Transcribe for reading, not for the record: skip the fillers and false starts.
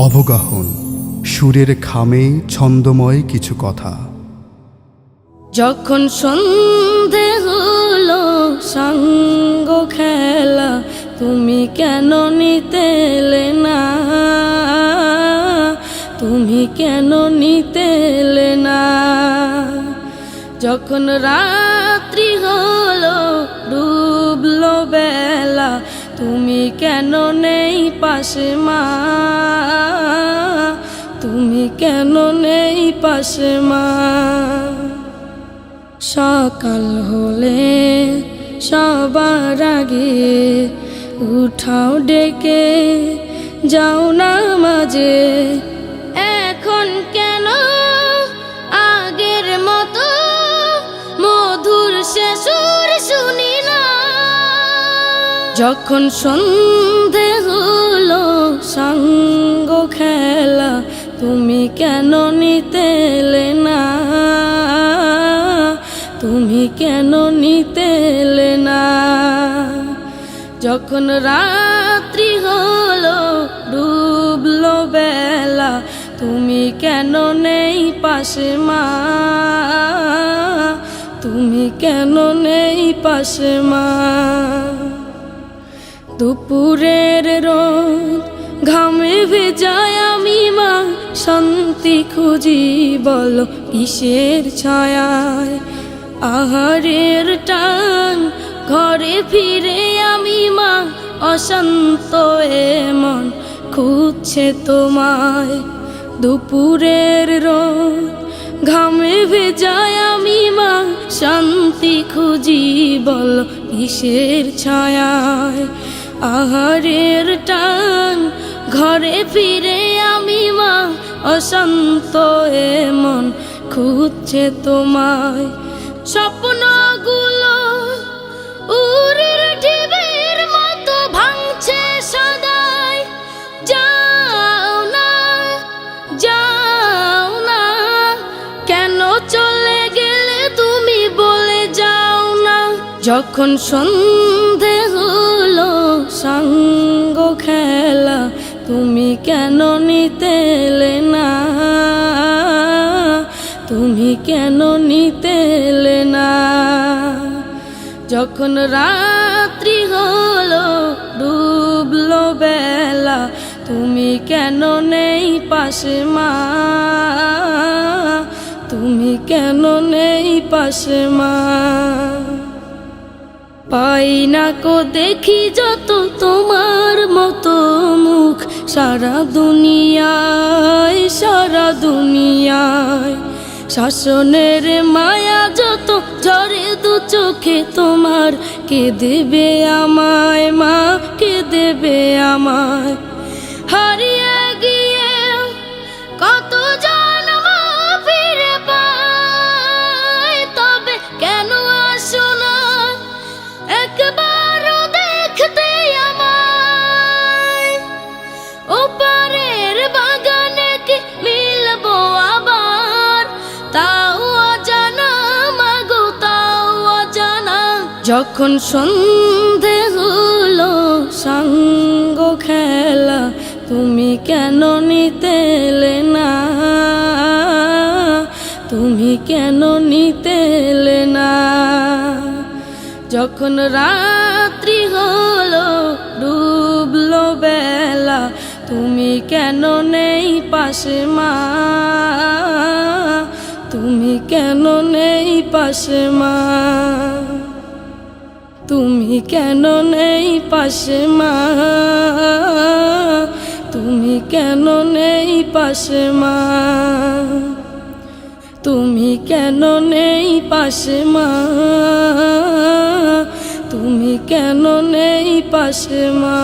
অবগাহন সুরের খামে ছন্দময় কিছু কথা। যখন সন্ধে হলো সঙ্গ খেলা, তুমি কেন নিতে এলে না, তুমি কেন নিতে এলে না। যখন রাত্রি হলো ডুবলো বেলা, তুমি কেন নেই পাশে মা, তুমি কেন নেই পাশে মা। সকাল হলে সবার আগে উঠাও ডেকে যাও না মাঝে, এখন কেন আগের মতো মধুর সে সুর শুনি না। যখন সন্ধে হলো সঙ্গ খেলা, তুমি কেন নিতে এলে না, তুমি কেন নিতে এলে না। যখন রাত্রি হলো ডুবলো বেলা, তুমি কেন নেই পাশে মা, তুমি কেন নেই পাশে মা। দুপুরের রোদ ঘামে ভেজায় আমি মা, শান্তি খুঁজি বলো কিসের ছায়ায়। আহারের টান ঘরে ফিরে আমি মা, অশান্ত এ মন খুঁজছে তোমায়। দুপুরের রোদ ঘামে ভেজায় আমি মা, শান্তি খুঁজি বলো কিসের ছায়ায়। আহারের টান ঘরে ফিরে আমি মা, অশান্ত এ মন খুঁজছে তোমায়। স্বপ্নগুলো উড়ের ঢেউয়ের মতো ভাঙছে সদাই, যাও না যাও না, কেন চলে গেলে তুমি বলে যাও না। যখন সন্ধে হলো সঙ্গ খেলা, তুমি কেন নিতে এলে না, তুমি কেন নিতে এলে না। যখন রাত্রি হলো ডুবলো বেলা, তুমি কেন নেই পাশে মা, তুমি কেন নেই পাশে মা। পাই না কো দেখি যত তোমার মতো মুখ, সারা দুনিয়ায় সারা দুনিয়ায়। শাসনের মায়া যত ঝরে দু চোখে তোমার, কে দেবে আমায় মা, কে দেবে আমায়। হারিয়ে গিয়ে কত জন্ম ফিরে পাই, তবে কেন আসো না একবারও দেখতে আমায়। ওপারের বাগানে কি মিলবো আবার, তাও অজানা মাগো তাও অজানা। যখন সন্ধে হলো সঙ্গ খেলা, তুমি কেন নিতে এলে না, তুমি কেন নিতে এলে না। যখন রাত্রি হলো ডুবলো বেলা, তুমি কেন নেই পাশে মা, তুমি কেন নেই পাশে মা, তুমি কেন নেই পাশে মা, তুমি কেন নেই পাশে মা, তুমি কেন নেই পাশে মা, তুমি কেন নেই পাশে মা।